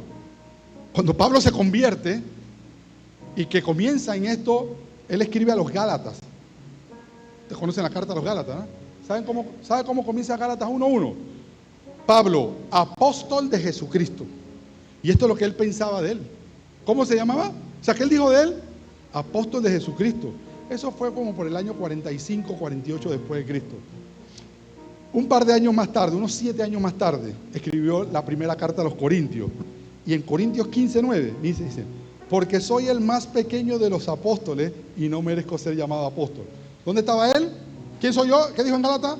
Cuando Pablo se convierte y que comienza en esto, él escribe a los Gálatas. Ustedes conocen la carta a los Gálatas, ¿no? ¿Saben cómo comienza Gálatas 1:1? Pablo, apóstol de Jesucristo. Y esto es lo que él pensaba de él. ¿Cómo se llamaba? O sea, ¿qué él dijo de él? Apóstol de Jesucristo. Eso fue como por el año 45, 48 después de Cristo. Un par de años más tarde, unos 7 años más tarde, escribió la primera carta a los Corintios. Y en Corintios 15:9 dice, porque soy el más pequeño de los apóstoles y no merezco ser llamado apóstol. ¿Dónde estaba él? ¿Quién soy yo? ¿Qué dijo en Gálatas?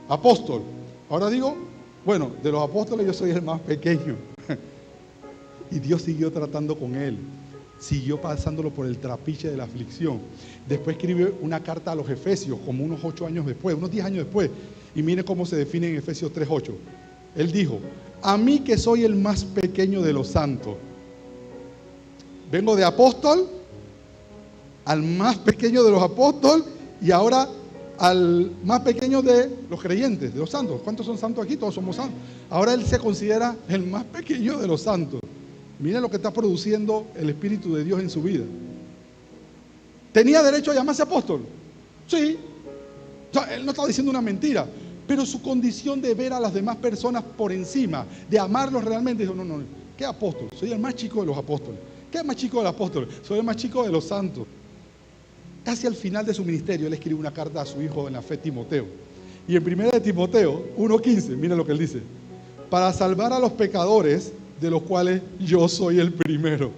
Apóstol. Ahora digo, bueno, de los apóstoles yo soy el más pequeño. Y Dios siguió tratando con él, siguió pasándolo por el trapiche de la aflicción. Después escribió una carta a los Efesios, como unos 8 años después, unos 10 años después. Y mire cómo se define en Efesios 3:8. Él dijo, a mí que soy el más pequeño de los santos. Vengo de apóstol, al más pequeño de los apóstoles, y ahora al más pequeño de los creyentes, de los santos. ¿Cuántos son santos aquí? Todos somos santos. Ahora él se considera el más pequeño de los santos. Miren lo que está produciendo el Espíritu de Dios en su vida. ¿Tenía derecho a llamarse apóstol? Sí. O sea, él no está diciendo una mentira. Pero su condición de ver a las demás personas por encima, de amarlos realmente, dijo, no, ¿qué apóstol? Soy el más chico de los apóstoles. ¿Qué es más chico del apóstol? Soy el más chico de los santos. Casi al final de su ministerio, él escribe una carta a su hijo en la fe, Timoteo. Y en 1 de Timoteo 1:15, miren lo que él dice. Para salvar a los pecadores, de los cuales yo soy el primero.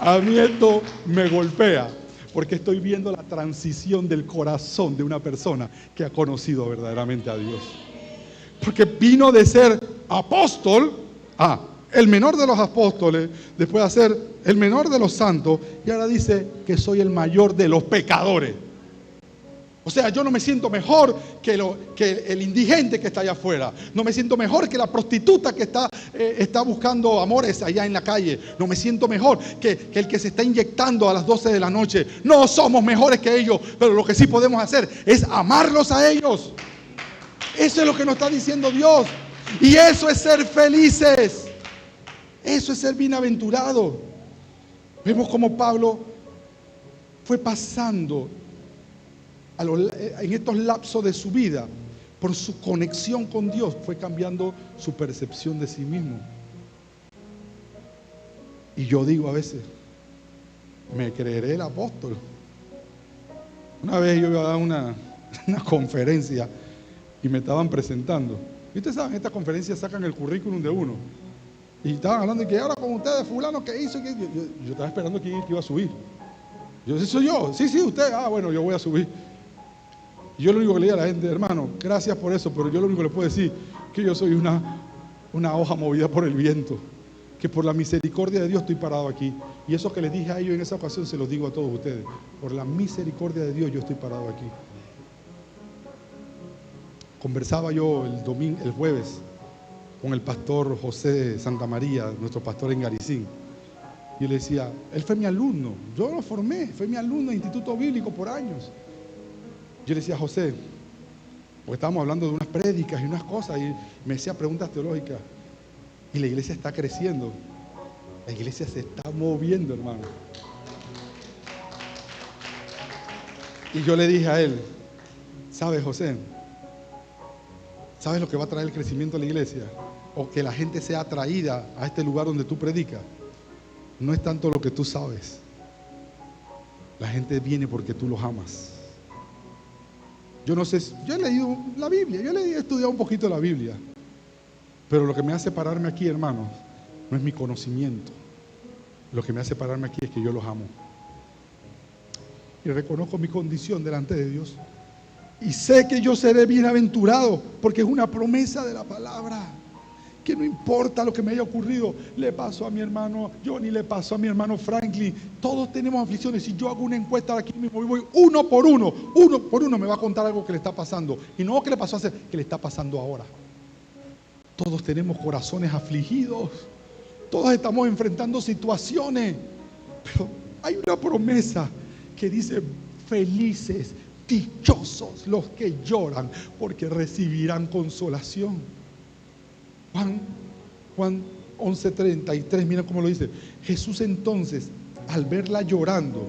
A mí esto me golpea, porque estoy viendo la transición del corazón de una persona que ha conocido verdaderamente a Dios. Porque vino de ser apóstol a el menor de los apóstoles, después de ser el menor de los santos, y ahora dice que soy el mayor de los pecadores. O sea, yo no me siento mejor que el indigente que está allá afuera. No me siento mejor que la prostituta que está buscando amores allá en la calle. No me siento mejor que el que se está inyectando a las 12 de la noche. No somos mejores que ellos, pero lo que sí podemos hacer es amarlos a ellos. Eso es lo que nos está diciendo Dios. Y eso es ser felices. Eso es ser bienaventurado. Vemos cómo Pablo fue pasando en estos lapsos de su vida, por su conexión con Dios, fue cambiando su percepción de sí mismo. Y yo digo a veces, me creeré el apóstol. Una vez yo iba a dar una conferencia y me estaban presentando. Y ustedes saben, en estas conferencias sacan el currículum de uno. Y estaban hablando de que ahora con ustedes, fulano, ¿qué hizo? Yo estaba esperando quién iba a subir. Yo, ¿sí soy yo? Sí, usted. Ah, bueno, yo voy a subir. Y yo lo único que le digo a la gente, hermano, gracias por eso, pero yo lo único que le puedo decir que yo soy una hoja movida por el viento, que por la misericordia de Dios estoy parado aquí. Y eso que les dije a ellos en esa ocasión se los digo a todos ustedes. Por la misericordia de Dios yo estoy parado aquí. Conversaba yo el jueves con el pastor José Santa María, nuestro pastor en Garicín. Y yo le decía, él fue mi alumno, yo lo formé, fue mi alumno de Instituto Bíblico por años. Yo le decía a José, porque estábamos hablando de unas prédicas y unas cosas, y me decía preguntas teológicas. Y la iglesia está creciendo. La iglesia se está moviendo, hermano. Y yo le dije a él, ¿sabes, José? ¿Sabes lo que va a traer el crecimiento a la iglesia? O que la gente sea atraída a este lugar donde tú predicas. No es tanto lo que tú sabes. La gente viene porque tú los amas. Yo no sé, yo he leído la Biblia, yo he estudiado un poquito la Biblia, pero lo que me hace pararme aquí, hermanos, no es mi conocimiento. Lo que me hace pararme aquí es que yo los amo. Y reconozco mi condición delante de Dios. Y sé que yo seré bienaventurado, porque es una promesa de la palabra. Que no importa lo que me haya ocurrido, le pasó a mi hermano Johnny, le pasó a mi hermano Franklin. Todos tenemos aflicciones. Si yo hago una encuesta aquí mismo y voy uno por uno me va a contar algo que le está pasando. Y no que le pasó hace, que le está pasando ahora. Todos tenemos corazones afligidos. Todos estamos enfrentando situaciones. Pero hay una promesa que dice, felices, dichosos los que lloran, porque recibirán consolación. Juan 11:33, mira cómo lo dice. Jesús entonces, al verla llorando,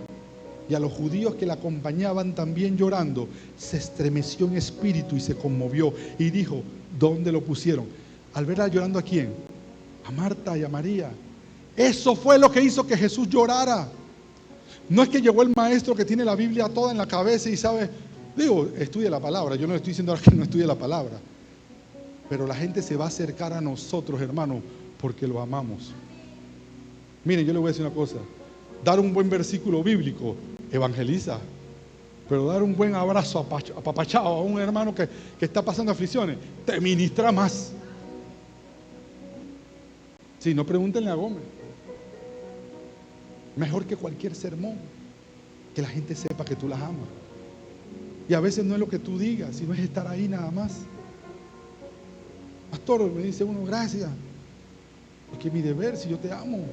y a los judíos que la acompañaban también llorando, se estremeció en espíritu y se conmovió, y dijo, ¿dónde lo pusieron? Al verla llorando, ¿a quién? A Marta y a María. Eso fue lo que hizo que Jesús llorara. No es que llegó el maestro que tiene la Biblia toda en la cabeza y sabe, estudia la palabra. Yo no le estoy diciendo ahora que no estudie la palabra. Pero la gente se va a acercar a nosotros, hermano, porque lo amamos. Miren, yo le voy a decir una cosa. Dar un buen versículo bíblico evangeliza. Pero dar un buen abrazo apapachado a un hermano que está pasando aflicciones, te ministra más. Si no, pregúntenle a Gómez. Mejor que cualquier sermón. Que la gente sepa que tú las amas. Y a veces no es lo que tú digas, sino es estar ahí nada más. Pastor, me dice uno, gracias. Es que mi deber, si yo te amo.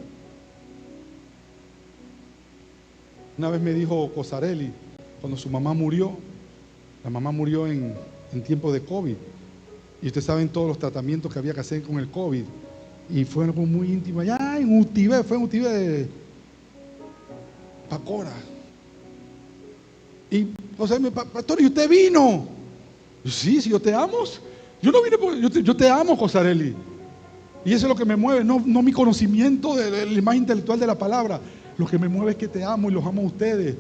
Una vez me dijo Cosarelli, cuando su mamá murió, la mamá murió en tiempo de COVID. Y ustedes saben todos los tratamientos que había que hacer con el COVID. Y fue algo muy íntimo. Allá en Utibé, fue en Utibé de Pacora. Y José me dijo, pastor, ¿y usted vino? Yo, sí, si yo te amo. Yo no vine porque yo te amo, Cosarelli. Y eso es lo que me mueve, no mi conocimiento del más intelectual de la palabra. Lo que me mueve es que te amo y los amo a ustedes.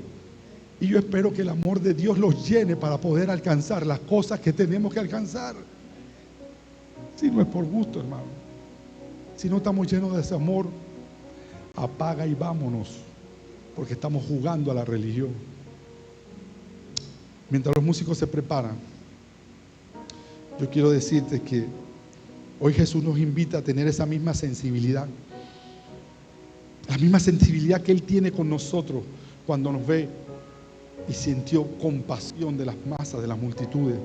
Y yo espero que el amor de Dios los llene para poder alcanzar las cosas que tenemos que alcanzar. Si no es por gusto, hermano. Si no estamos llenos de ese amor, apaga y vámonos. Porque estamos jugando a la religión. Mientras los músicos se preparan, yo quiero decirte que Hoy Jesús nos invita a tener esa misma sensibilidad. La misma sensibilidad que Él tiene con nosotros cuando nos ve y sintió compasión de las masas, de las multitudes.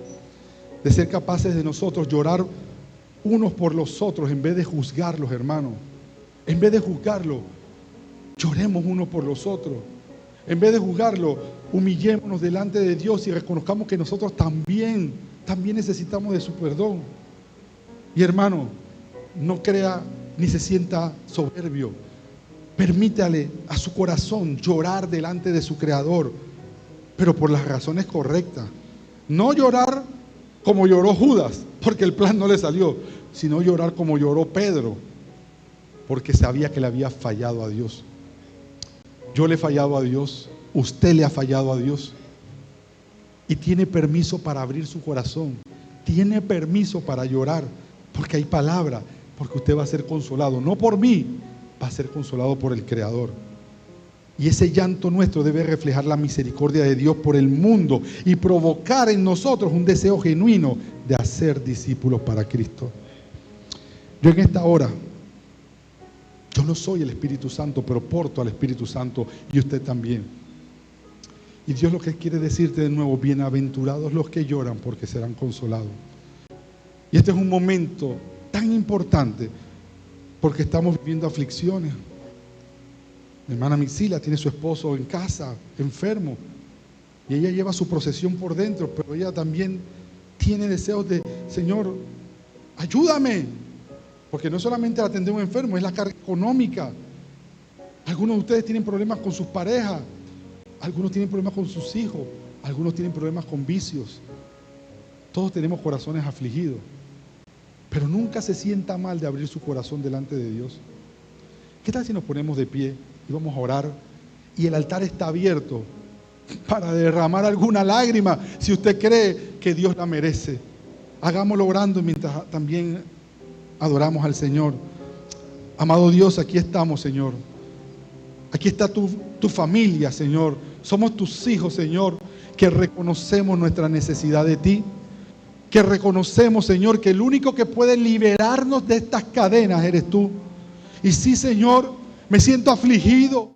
De ser capaces de nosotros llorar unos por los otros en vez de juzgarlos, hermanos. En vez de juzgarlos, lloremos unos por los otros. En vez de juzgarlo, humillémonos delante de Dios y reconozcamos que nosotros también necesitamos de su perdón. Y hermano, no crea ni se sienta soberbio. Permítale a su corazón llorar delante de su Creador, pero por las razones correctas. No llorar como lloró Judas, porque el plan no le salió, sino llorar como lloró Pedro, porque sabía que le había fallado a Dios. Yo le he fallado a Dios, usted le ha fallado a Dios. Y tiene permiso para abrir su corazón, tiene permiso para llorar, porque hay palabra, porque usted va a ser consolado, no por mí, va a ser consolado por el Creador. Y ese llanto nuestro debe reflejar la misericordia de Dios por el mundo y provocar en nosotros un deseo genuino de hacer discípulos para Cristo. Yo en esta hora, yo no soy el Espíritu Santo, pero porto al Espíritu Santo y usted también. Y Dios lo que quiere decirte de nuevo, bienaventurados los que lloran porque serán consolados. Y este es un momento tan importante porque estamos viviendo aflicciones. Mi hermana Misila tiene su esposo en casa, enfermo, y ella lleva su procesión por dentro, pero ella también tiene deseos de, Señor, ayúdame, porque no solamente atender a un enfermo, es la carga económica. Algunos de ustedes tienen problemas con sus parejas, algunos tienen problemas con sus hijos, algunos tienen problemas con vicios. Todos tenemos corazones afligidos, pero nunca se sienta mal de abrir su corazón delante de Dios. ¿Qué tal si nos ponemos de pie y vamos a orar y el altar está abierto para derramar alguna lágrima si usted cree que Dios la merece? Hagámoslo orando mientras también adoramos al Señor. Amado Dios, aquí estamos, Señor. Aquí está tu familia, Señor. Somos tus hijos, Señor, que reconocemos nuestra necesidad de ti. Que reconocemos, Señor, que el único que puede liberarnos de estas cadenas eres tú. Y sí, Señor, me siento afligido.